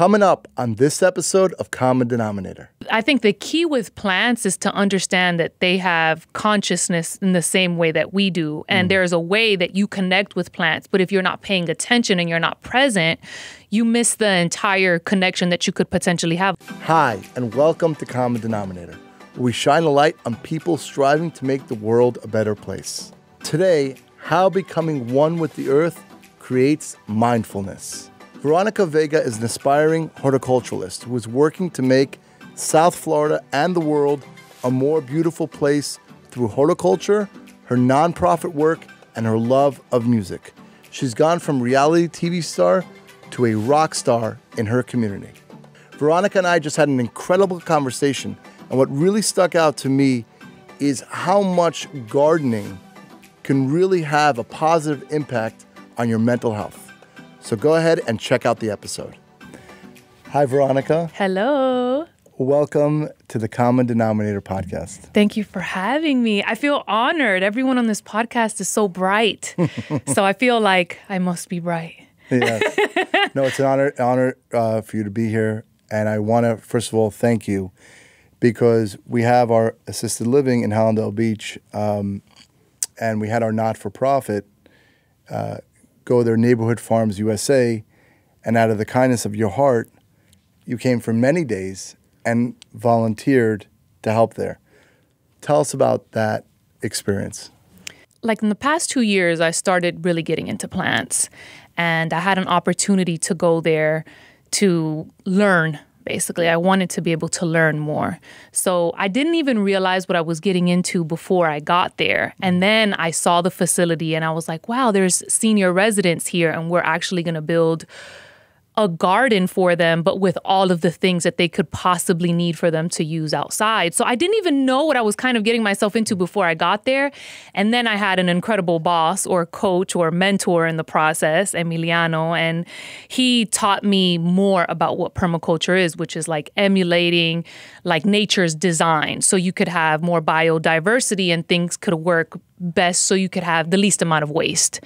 Coming up on this episode of Common Denominator. I think the key with plants is to understand that they have consciousness in the same way that we do. And there's a way that you connect with plants. But if you're not paying attention and you're not present, you miss the entire connection that you could potentially have. Hi, and welcome to Common Denominator, where we shine a light on people striving to make the world a better place. Today, how becoming one with the earth creates mindfulness. Veronica Vega is an aspiring horticulturalist who is working to make South Florida and the world a more beautiful place through horticulture, her nonprofit work, and her love of music. She's gone from reality TV star to a rock star in her community. Veronica and I just had an incredible conversation, and what really stuck out to me is how much gardening can really have a positive impact on your mental health. So go ahead and check out the episode. Hi, Veronica. Hello. Welcome to the Common Denominator podcast. Thank you for having me. I feel honored. Everyone on this podcast is so bright. So I feel like I must be bright. Yes. No, it's an honor for you to be here. And I want to, first of all, thank you because we have our assisted living in Hallandale Beach and we had our not-for-profit Go There Neighborhood Farms USA, and out of the kindness of your heart, you came for many days and volunteered to help there. Tell us about that experience. Like in the past 2 years, I started really getting into plants, and I had an opportunity to go there to learn. Basically, I wanted to be able to learn more. So I didn't even realize what I was getting into before I got there. And then I saw the facility and I was like, wow, there's senior residents here and we're actually going to build a garden for them, but with all of the things that they could possibly need for them to use outside. So I didn't even know what I was kind of getting myself into before I got there. And then I had an incredible boss or coach or mentor in the process, Emiliano, and he taught me more about what permaculture is, which is like emulating like nature's design. So you could have more biodiversity and things could work best so you could have the least amount of waste.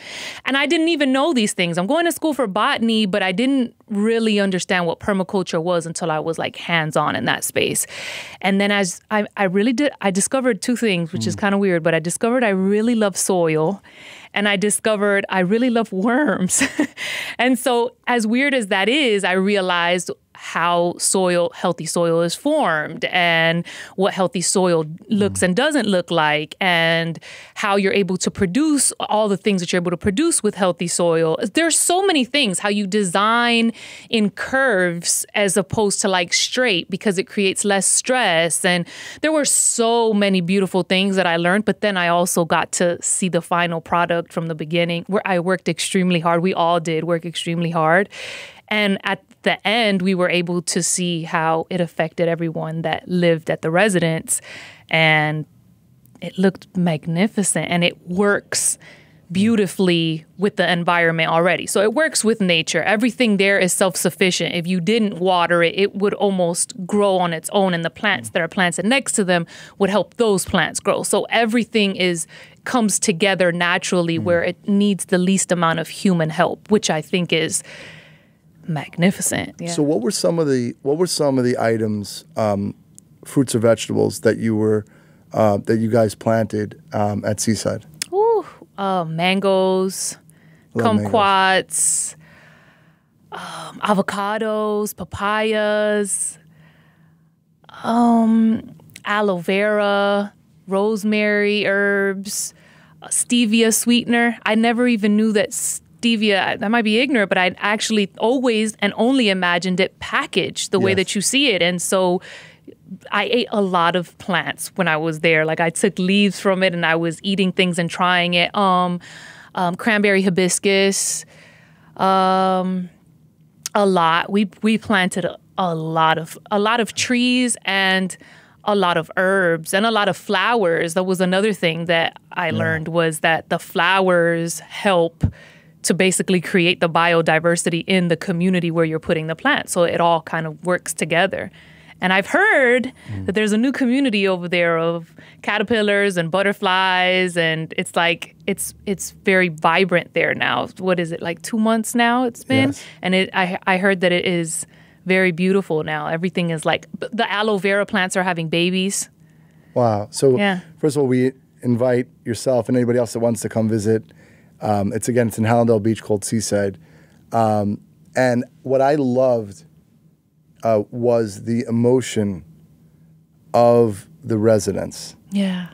And I didn't even know these things. I'm going to school for botany, but I didn't really understand what permaculture was until I was like hands-on in that space. And then as I discovered two things, which is kind of weird, but I discovered I really love soil and I discovered I really love worms. And so as weird as that is, I realized how healthy soil is formed and what healthy soil looks and doesn't look like and how you're able to produce all the things that you're able to produce with healthy soil. There's so many things, how you design in curves as opposed to like straight because it creates less stress. And there were so many beautiful things that I learned, but then I also got to see the final product from the beginning where I worked extremely hard. We all did work extremely hard. And at the end, we were able to see how it affected everyone that lived at the residence. And it looked magnificent. And it works beautifully with the environment already. So it works with nature. Everything there is self-sufficient. If you didn't water it, it would almost grow on its own. And the plants that are planted next to them would help those plants grow. So everything comes together naturally where it needs the least amount of human help, which I think is magnificent. Yeah. So what were some of the items, fruits or vegetables that you guys planted at Seaside? Mangoes, kumquats, avocados, papayas, aloe vera, rosemary herbs, stevia sweetener. I never even knew that stevia, I might be ignorant, but I actually always and only imagined it packaged the way that you see it. And so I ate a lot of plants when I was there. Like I took leaves from it and I was eating things and trying it. Cranberry hibiscus, a lot. We planted a lot of trees and a lot of herbs and a lot of flowers. That was another thing that I learned was that the flowers help to basically create the biodiversity in the community where you're putting the plant. So it all kind of works together. And I've heard that there's a new community over there of caterpillars and butterflies, and it's like it's very vibrant there now. What is it, like 2 months now it's been? Yes. And I heard that it is very beautiful now. Everything is like, the aloe vera plants are having babies. Wow. So Yeah. first of all, we invite yourself and anybody else that wants to come visit. It's in Hallandale Beach called Seaside. And what I loved was the emotion of the residents. Yeah.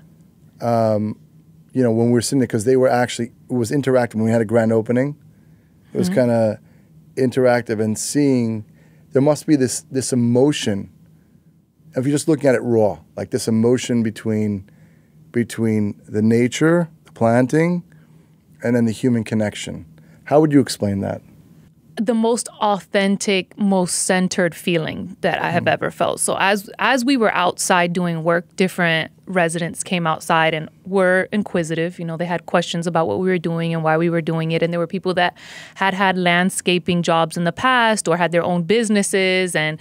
You know, when we were sitting there, because they were actually, it was interactive when we had a grand opening. It was kind of interactive, and seeing, there must be this emotion, if you're just looking at it raw, like this emotion between the nature, the planting, and then the human connection. How would you explain that? The most authentic, most centered feeling that I have ever felt. So as we were outside doing work, different residents came outside and were inquisitive. You know, they had questions about what we were doing and why we were doing it. And there were people that had landscaping jobs in the past or had their own businesses, and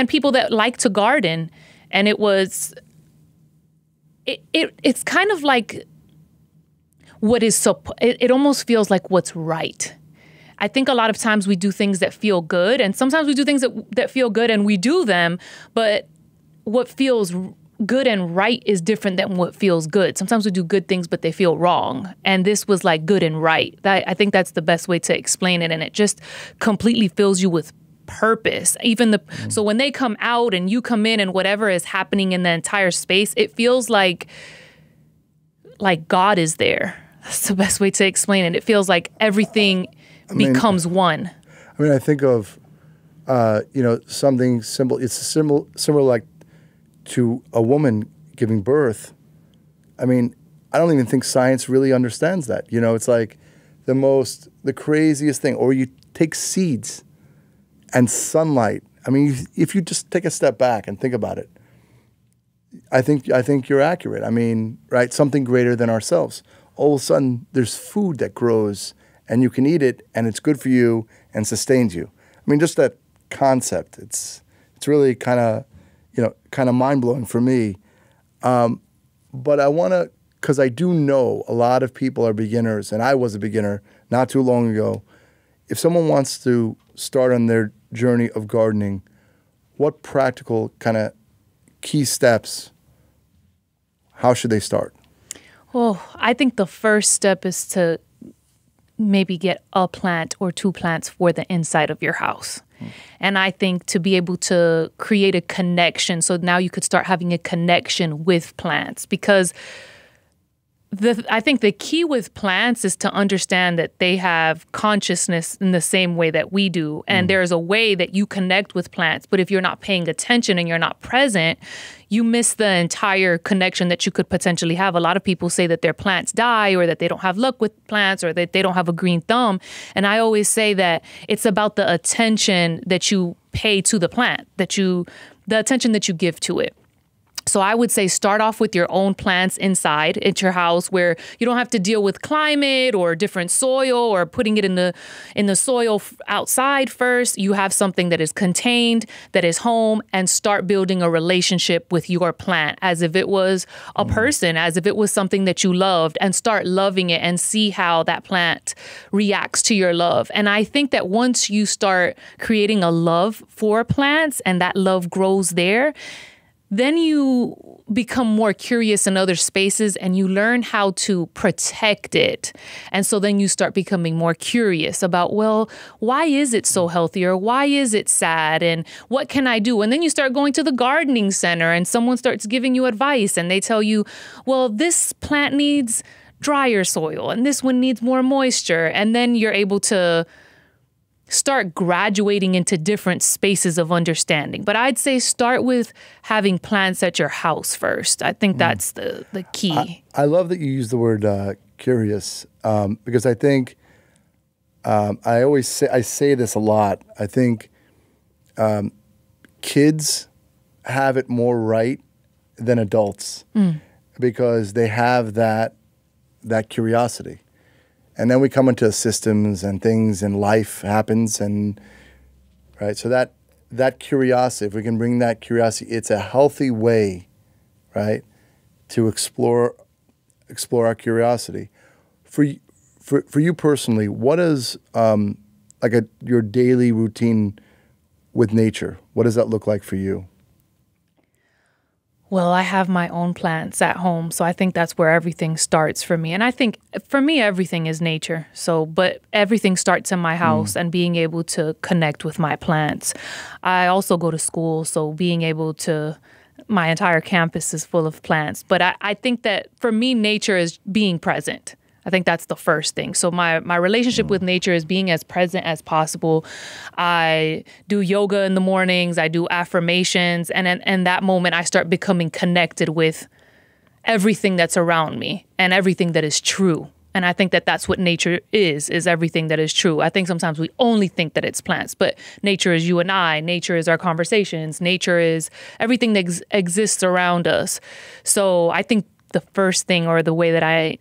people that like to garden. And it's kind of like it almost feels like what's right. I think a lot of times we do things that feel good, and sometimes we do things that feel good and we do them, but what feels good and right is different than what feels good. Sometimes we do good things, but they feel wrong. And this was like good and right. I think that's the best way to explain it. And it just completely fills you with purpose. So when they come out and you come in and whatever is happening in the entire space, it feels like God is there. That's the best way to explain it. It feels like everything becomes one. I mean, I think of, something simple. It's similar like to a woman giving birth. I mean, I don't even think science really understands that. You know, it's like the craziest thing. Or you take seeds and sunlight. I mean, if you just take a step back and think about it, I think you're accurate. I mean, right? Something greater than ourselves. All of a sudden, there's food that grows, and you can eat it, and it's good for you and sustains you. I mean, just that concept, it's really kind of mind-blowing for me. But I want to, because I do know a lot of people are beginners, and I was a beginner not too long ago. If someone wants to start on their journey of gardening, what practical kind of key steps, how should they start? Well, I think the first step is to maybe get a plant or two plants for the inside of your house. And I think to be able to create a connection, so now you could start having a connection with plants, because I think the key with plants is to understand that they have consciousness in the same way that we do. And there's a way that you connect with plants. But if you're not paying attention and you're not present, you miss the entire connection that you could potentially have. A lot of people say that their plants die, or that they don't have luck with plants, or that they don't have a green thumb. And I always say that it's about the attention that you pay to the plant, the attention that you give to it. So I would say start off with your own plants inside at your house, where you don't have to deal with climate or different soil or putting it in the soil outside first. You have something that is contained, that is home, and start building a relationship with your plant as if it was a person, as if it was something that you loved, and start loving it and see how that plant reacts to your love. And I think that once you start creating a love for plants and that love grows there, then you become more curious in other spaces and you learn how to protect it. And so then you start becoming more curious about, well, why is it so healthy, or why is it sad, and what can I do? And then you start going to the gardening center and someone starts giving you advice and they tell you, well, this plant needs drier soil and this one needs more moisture. And then you're able to start graduating into different spaces of understanding. But I'd say start with having plants at your house first. I think that's the key. I love that you use the word curious, because I think I say this a lot. I think kids have it more right than adults because they have that curiosity. And then we come into systems and things, and life happens, and right. So that curiosity, if we can bring that curiosity, it's a healthy way, right, to explore our curiosity. For you personally, what is your daily routine with nature? What does that look like for you? Well, I have my own plants at home, so I think that's where everything starts for me. And I think for me, everything is nature. So, but everything starts in my house and being able to connect with my plants. I also go to school, so being able to, my entire campus is full of plants. But I think that for me, nature is being present. I think that's the first thing. So my relationship with nature is being as present as possible. I do yoga in the mornings. I do affirmations. And in that moment, I start becoming connected with everything that's around me and everything that is true. And I think that that's what nature is everything that is true. I think sometimes we only think that it's plants, but nature is you and I. Nature is our conversations. Nature is everything that exists around us. So I think the first thing, or the way that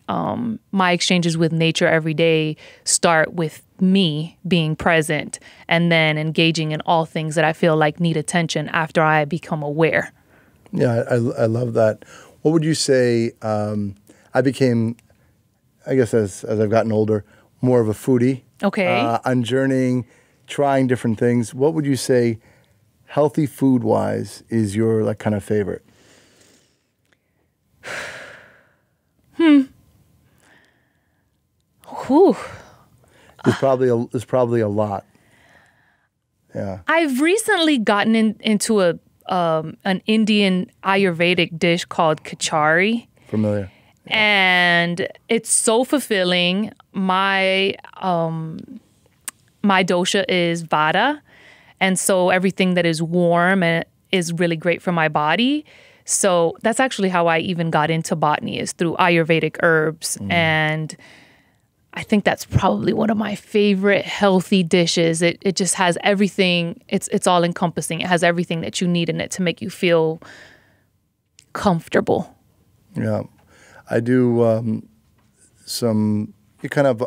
my exchanges with nature every day start with me being present and then engaging in all things that I feel like need attention after I become aware. Yeah, I love that. What would you say, I became, I guess as I've gotten older, more of a foodie. Okay. I'm journeying, trying different things. What would you say, healthy food-wise, is your like kind of favorite? Whew. There's probably a lot. Yeah. I've recently gotten into an Indian Ayurvedic dish called kachari. Familiar. And it's so fulfilling. My dosha is Vata, and so everything that is warm and is really great for my body. So that's actually how I even got into botany, is through Ayurvedic herbs. And I think that's probably one of my favorite healthy dishes. It just has everything. It's all encompassing. It has everything that you need in it to make you feel comfortable. Yeah. I do some kind of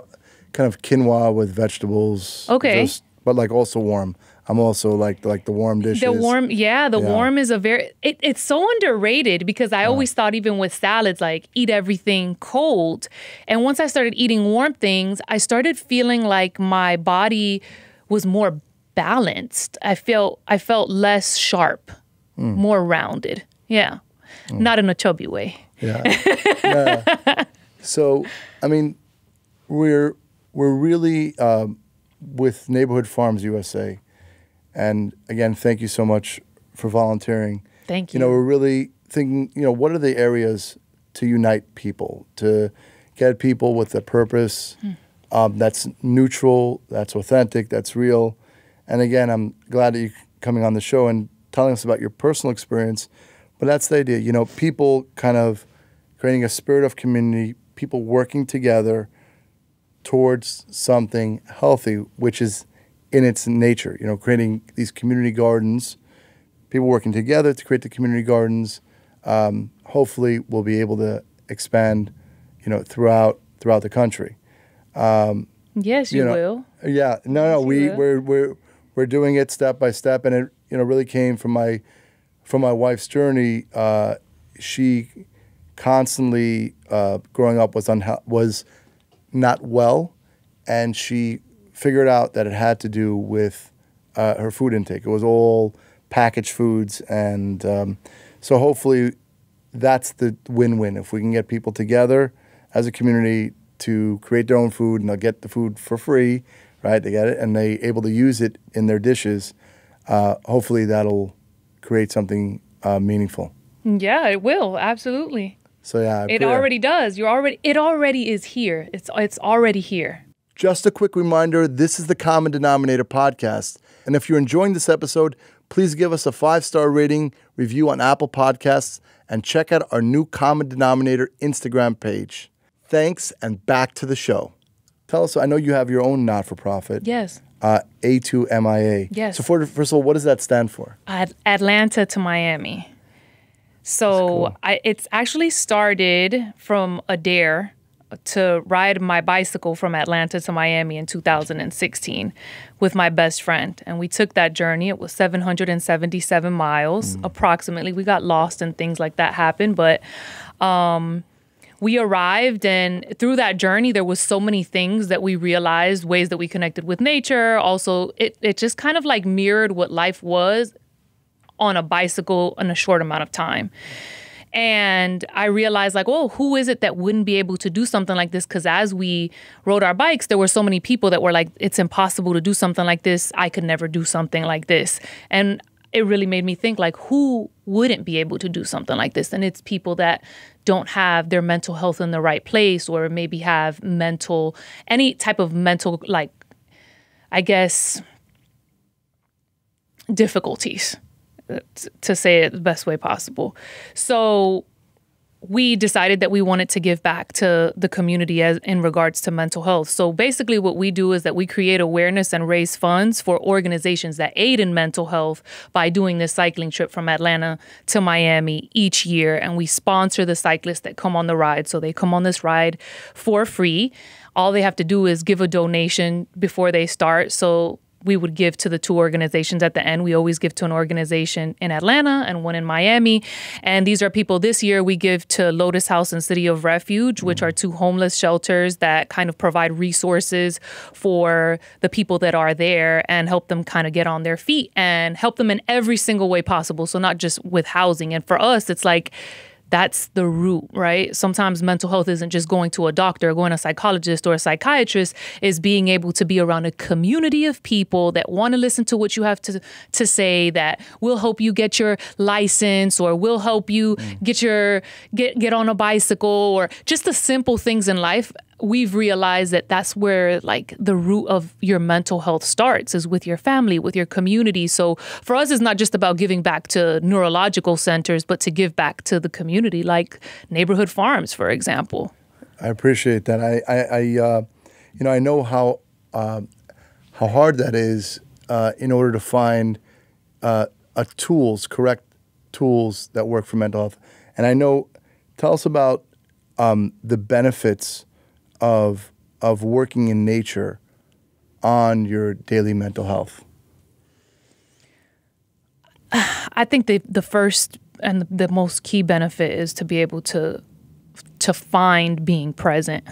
quinoa with vegetables. Okay. But like also warm. I'm also like the warm dishes. The warm is a very, it's so underrated, because I always thought, even with salads, like eat everything cold. And once I started eating warm things, I started feeling like my body was more balanced. I felt less sharp, more rounded. Yeah. Not in a chubby way. Yeah. Yeah. So, I mean, we're really with Neighborhood Farms USA. And again, thank you so much for volunteering. Thank you. You know, we're really thinking, what are the areas to unite people, to get people with a purpose that's neutral, that's authentic, that's real. And again, I'm glad that you're coming on the show and telling us about your personal experience. But that's the idea, people kind of creating a spirit of community, people working together towards something healthy, which is in its nature, creating these community gardens, people working together to create the community gardens. Hopefully we'll be able to expand, throughout the country. Yes, you will. Yeah, no, we're doing it step by step, and it really came from my wife's journey. She constantly growing up was not well, and she figured out that it had to do with her food intake. It was all packaged foods, and so hopefully that's the win-win. If we can get people together as a community to create their own food, and they'll get the food for free, right? They get it, and they're able to use it in their dishes. Hopefully that'll create something meaningful. Yeah, it will. Absolutely. So yeah, it already does. It already is here. It's already here. Just a quick reminder, this is the Common Denominator podcast. And if you're enjoying this episode, please give us a 5-star rating, review on Apple Podcasts, and check out our new Common Denominator Instagram page. Thanks, and back to the show. Tell us, I know you have your own not-for-profit. Yes. A2MIA. Yes. So first of all, what does that stand for? Atlanta to Miami. So cool. It's actually started from a dare to ride my bicycle from Atlanta to Miami in 2016 with my best friend. And we took that journey. It was 777 miles approximately. We got lost and things like that happened. But we arrived, and through that journey, there was so many things that we realized, ways that we connected with nature. Also, it just kind of like mirrored what life was on a bicycle in a short amount of time. And I realized, like, oh, who is it that wouldn't be able to do something like this? Because as we rode our bikes, there were so many people that were like, it's impossible to do something like this. I could never do something like this. And it really made me think, like, who wouldn't be able to do something like this? And it's people that don't have their mental health in the right place, or maybe have any type of mental, like, I guess, difficulties, to say it the best way possible. So we decided that we wanted to give back to the community in regards to mental health. So basically what we do is that we create awareness and raise funds for organizations that aid in mental health by doing this cycling trip from Atlanta to Miami each year. And we sponsor the cyclists that come on the ride. So they come on this ride for free. All they have to do is give a donation before they start. So we would give to the two organizations at the end. We always give to an organization in Atlanta and one in Miami. And these are people, this year we give to Lotus House and City of Refuge, which are two homeless shelters that kind of provide resources for the people that are there and help them kind of get on their feet and help them in every single way possible. So not just with housing. And for us, it's like, that's the root, right? Sometimes mental health isn't just going to a doctor or going to a psychologist or a psychiatrist. It's being able to be around a community of people that want to listen to what you have to say, that will help you get your license, or will help you get on a bicycle, or just the simple things in life. We've realized that that's where, like, the root of your mental health starts, is with your family, with your community. So for us, it's not just about giving back to neurological centers, but to give back to the community, like neighborhood farms, for example. I appreciate that. I know how hard that is in order to find correct tools that work for mental health. And I know, tell us about the benefits of working in nature on your daily mental health. I think the first and the most key benefit is to be able to find being present.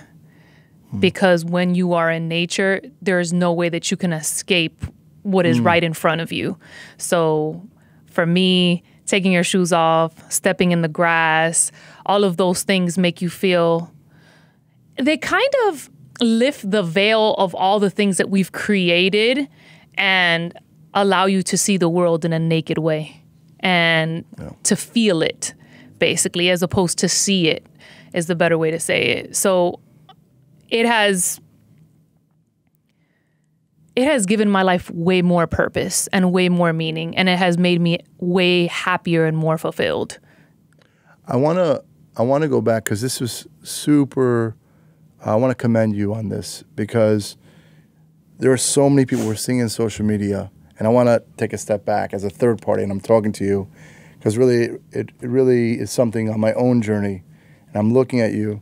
Because when you are in nature, there's no way that you can escape what is right in front of you. So for me, taking your shoes off, stepping in the grass, all of those things make you feel, they kind of lift the veil of all the things that we've created and allow you to see the world in a naked way and to feel it, basically, as opposed to see it, is the better way to say it. So it has given my life way more purpose and way more meaning, and it has made me way happier and more fulfilled. I want to go back, because this was super. I want to commend you on this, because there are so many people we're seeing in social media, and I want to take a step back as a third party, and I'm talking to you, because really, it really is something on my own journey, and I'm looking at you.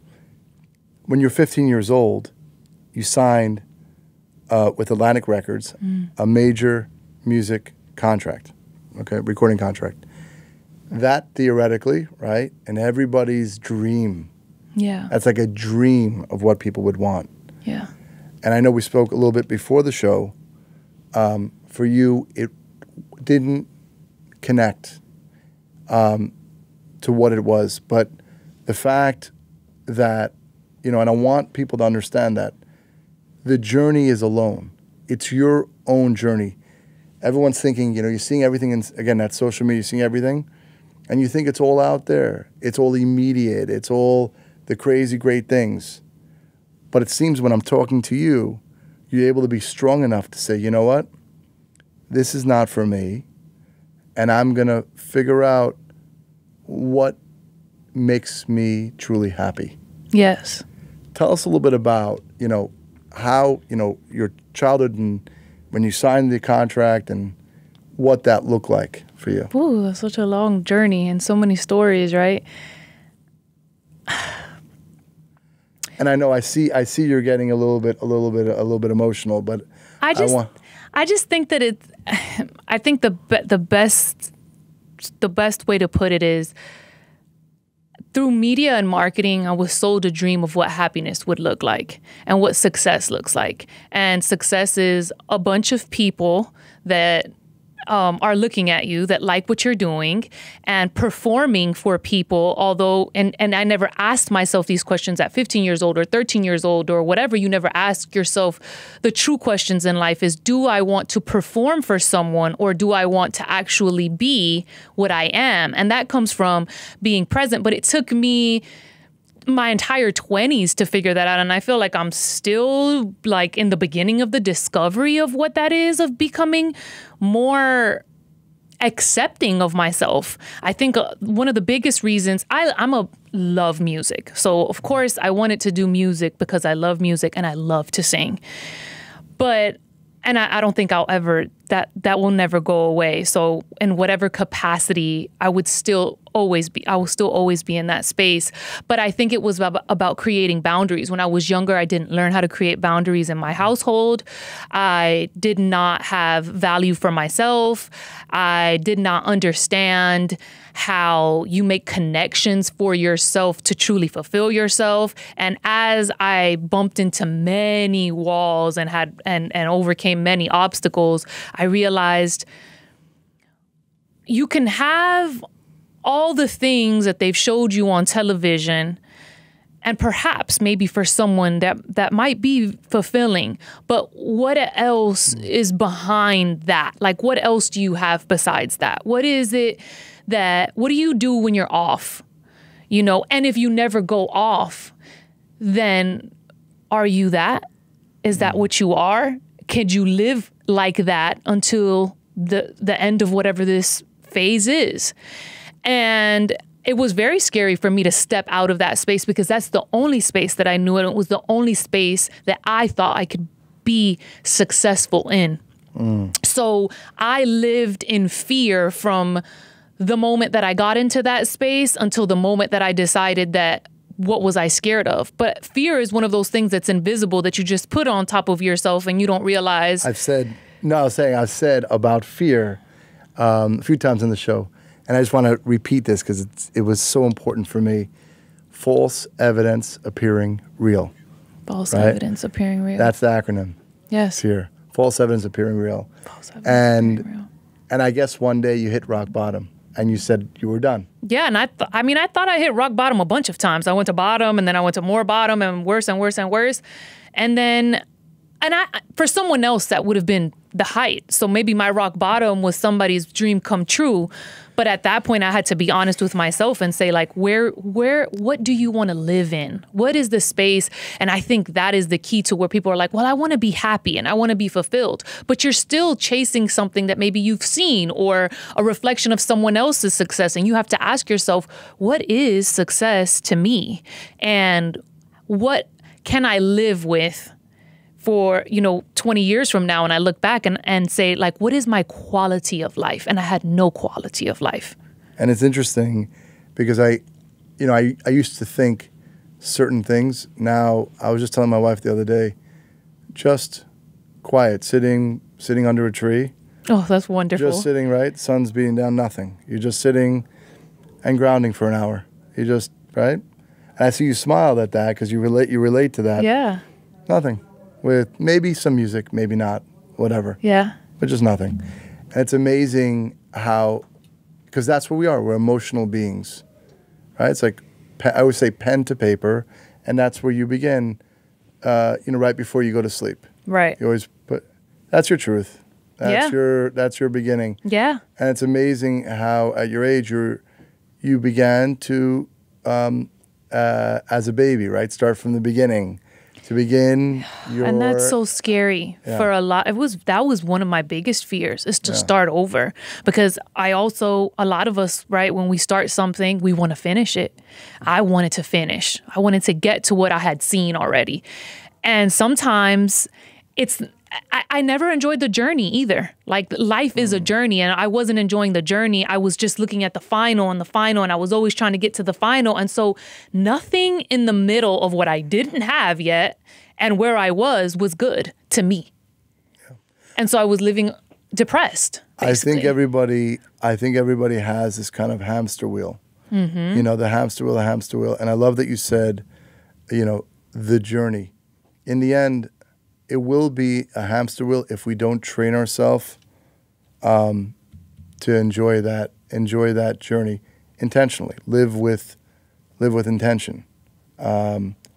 When you're 15 years old, you signed with Atlantic Records a major music contract, recording contract. That theoretically, right, and everybody's dream. Yeah. That's like a dream of what people would want. Yeah. And I know we spoke a little bit before the show. For you, it didn't connect to what it was. But the fact that, and I want people to understand that the journey is alone. It's your own journey. Everyone's thinking, you're seeing everything, again, that social media, you're seeing everything, and you think it's all out there. It's all immediate. It's all the crazy great things. But it seems when I'm talking to you, you're able to be strong enough to say, you know what? This is not for me, and I'm going to figure out what makes me truly happy. Yes. Tell us a little bit about, how, your childhood and when you signed the contract and what that looked like for you. Ooh, that's such a long journey and so many stories, right? And I know I see you're getting a little bit emotional, but I just think that I think the best way to put it is through media and marketing, I was sold a dream of what happiness would look like and what success looks like. And success is a bunch of people that are looking at you, that like what you're doing and performing for people. Although, and I never asked myself these questions at 15 years old or 13 years old or whatever. You never ask yourself the true questions in life is, do I want to perform for someone or do I want to actually be what I am? And that comes from being present. But it took me my entire 20s to figure that out. And I feel like I'm still like in the beginning of the discovery of what that is, of becoming more accepting of myself. I think one of the biggest reasons love music. So of course I wanted to do music because I love music and I love to sing. But I don't think that will never go away. So in whatever capacity, I will still always be in that space. But I think it was about creating boundaries. When I was younger, I didn't learn how to create boundaries in my household. I did not have value for myself. I did not understand how you make connections for yourself to truly fulfill yourself. And as I bumped into many walls and overcame many obstacles, I realized you can have all the things that they've showed you on television, and perhaps maybe for someone that might be fulfilling, but what else is behind that? Like, what else do you have besides that? What do you do when you're off? And if you never go off, then are you that? Is that what you are? Could you live like that until the end of whatever this phase is? And it was very scary for me to step out of that space because that's the only space that I knew, and it was the only space that I thought I could be successful in. So I lived in fear from the moment that I got into that space until the moment that I decided that what was I scared of? But fear is one of those things that's invisible that you just put on top of yourself and you don't realize. I've said about fear a few times in the show, and I just want to repeat this because it was so important for me. False evidence appearing real. False evidence appearing real. That's the acronym. Yes. Fear. False evidence appearing real. False evidence appearing real. And I guess one day you hit rock bottom and you said you were done. Yeah, and I thought I hit rock bottom a bunch of times. I went to bottom and then I went to more bottom and worse and worse and worse. And then, for someone else that would have been the height. So maybe my rock bottom was somebody's dream come true. But at that point, I had to be honest with myself and say, like, what do you want to live in? What is the space? And I think that is the key to where people are like, well, I want to be happy and I want to be fulfilled. But you're still chasing something that maybe you've seen or a reflection of someone else's success. And you have to ask yourself, what is success to me? And what can I live with for, 20 years from now, and I look back and say, like, what is my quality of life? And I had no quality of life. And it's interesting because I used to think certain things. Now, I was just telling my wife the other day, just quiet, sitting under a tree. Oh, that's wonderful. Just sitting, right? Sun's beating down, nothing. You're just sitting and grounding for an hour. You just, right? And I see you smiled at that because you relate to that. Yeah. Nothing. With maybe some music, maybe not, whatever. Yeah. But just nothing. And it's amazing how, because that's what we are. We're emotional beings, right? It's like, I always say pen to paper, and that's where you begin, right before you go to sleep. Right. You always that's your truth. That's your beginning. Yeah. And it's amazing how at your age you began to, as a baby, right? Start from the beginning. To begin and that's so scary for a lot. That was one of my biggest fears is to start over, because a lot of us, right, when we start something, we want to finish it. I wanted to finish. I wanted to get to what I had seen already. And sometimes I never enjoyed the journey either. Like, life is a journey, and I wasn't enjoying the journey. I was just looking at the final, and I was always trying to get to the final. And so nothing in the middle of what I didn't have yet and where I was good to me. Yeah. And so I was living depressed, basically. I think everybody has this kind of hamster wheel. You know, the hamster wheel. And I love that you said, you know, the journey. In the end, it will be a hamster wheel if we don't train ourselves to enjoy that journey intentionally. Live with intention,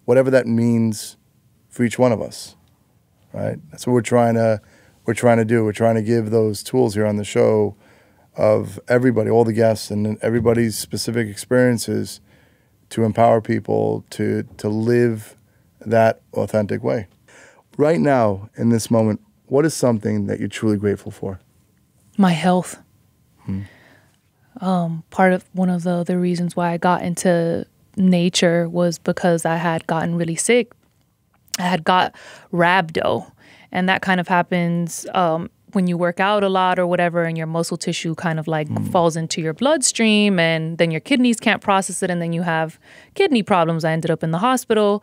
whatever that means for each one of us. Right? That's what we're trying to do. We're trying to give those tools here on the show of everybody, all the guests, and everybody's specific experiences to empower people to live that authentic way. Right now, in this moment, what is something that you're truly grateful for? My health. One of the other reasons why I got into nature was because I had gotten really sick. I had got rhabdo, and that kind of happens when you work out a lot or whatever, and your muscle tissue kind of like falls into your bloodstream, and then your kidneys can't process it, and then you have kidney problems. I ended up in the hospital,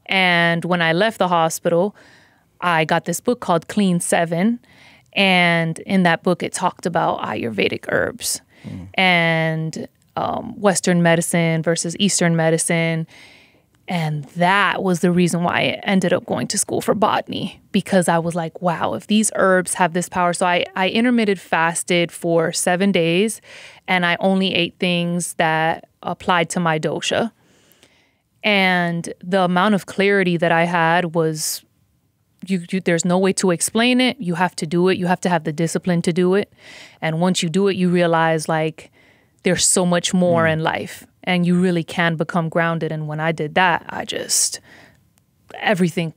and when I left the hospital, I got this book called Clean 7, and in that book it talked about Ayurvedic herbs and Western medicine versus Eastern medicine. And that was the reason why I ended up going to school for botany, because I was like, wow, if these herbs have this power. So I intermittent fasted for 7 days, and I only ate things that applied to my dosha. And the amount of clarity that I had was, there's no way to explain it. You have to do it. You have to have the discipline to do it. And once you do it, you realize like there's so much more in life. And you really can become grounded. And when I did that, everything,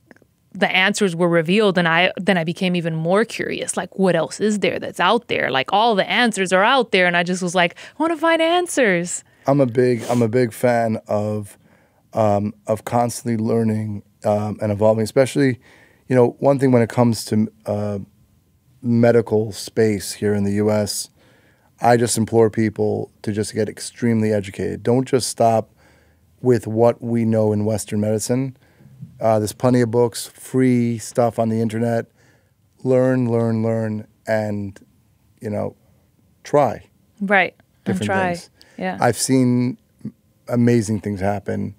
the answers were revealed. And then I became even more curious. Like, what else is there that's out there? Like, all the answers are out there. And I just was like, I want to find answers. I'm a big fan of constantly learning and evolving. Especially, you know, one thing when it comes to medical space here in the U.S., I just implore people to just get extremely educated. Don't just stop with what we know in Western medicine. There's plenty of books, free stuff on the internet. Learn, and, you know, try. Right. Different and try. things. Yeah. I've seen amazing things happen,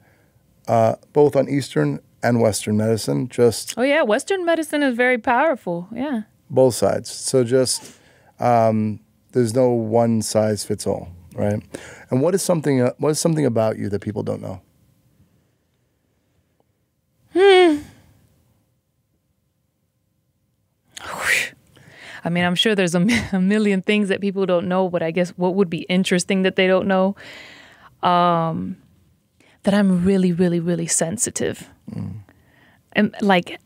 both on Eastern and Western medicine. Oh, yeah. Western medicine is very powerful. Yeah. Both sides. So just... there's no one size fits all, right? And what is something about you that people don't know? I mean, I'm sure there's a million things that people don't know, but I guess what would be interesting that they don't know, that I'm really, really, really sensitive. And like,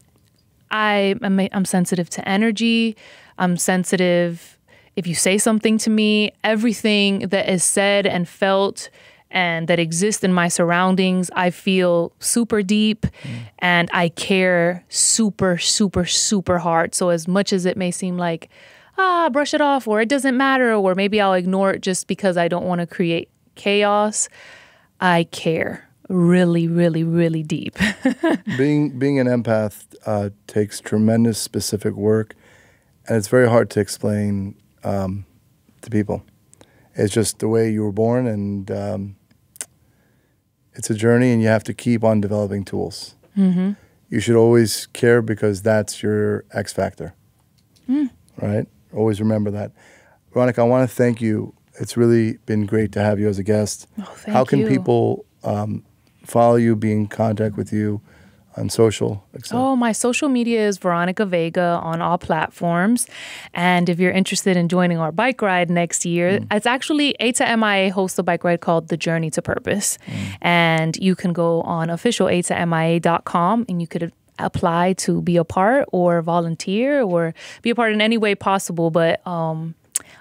I'm sensitive to energy. I'm sensitive. If you say something to me, everything that is said and felt and that exists in my surroundings, I feel super deep and I care super, super, super hard. So as much as it may seem like, brush it off, or it doesn't matter, or maybe I'll ignore it just because I don't want to create chaos, I care really, really, really deep. Being an empath takes tremendous specific work, and it's very hard to explain to people. It's just the way you were born, and it's a journey, and you have to keep on developing tools. You should always care, because that's your X factor, right? Always remember that. Veronica, I want to thank you. It's really been great to have you as a guest. How can people follow you, be in contact with you on social, etc.? Oh, my social media is Veronica Vega on all platforms. And if you're interested in joining our bike ride next year, it's actually A2MIA hosts a bike ride called The Journey to Purpose. And you can go on official A2MIA.com and you could apply to be a part or volunteer or be a part in any way possible. But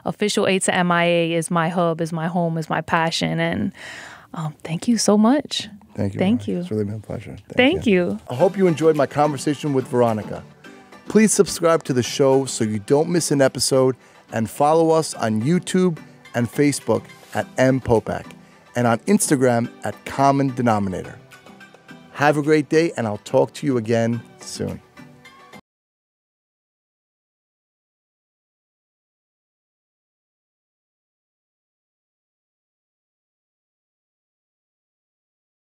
official A2MIA is my hub, is my home, is my passion. And thank you so much. Thank you. Thank you. It's really been a pleasure. Thank you. I hope you enjoyed my conversation with Veronica. Please subscribe to the show so you don't miss an episode, and follow us on YouTube and Facebook at Popack, and on Instagram at Common Denominator. Have a great day, and I'll talk to you again soon.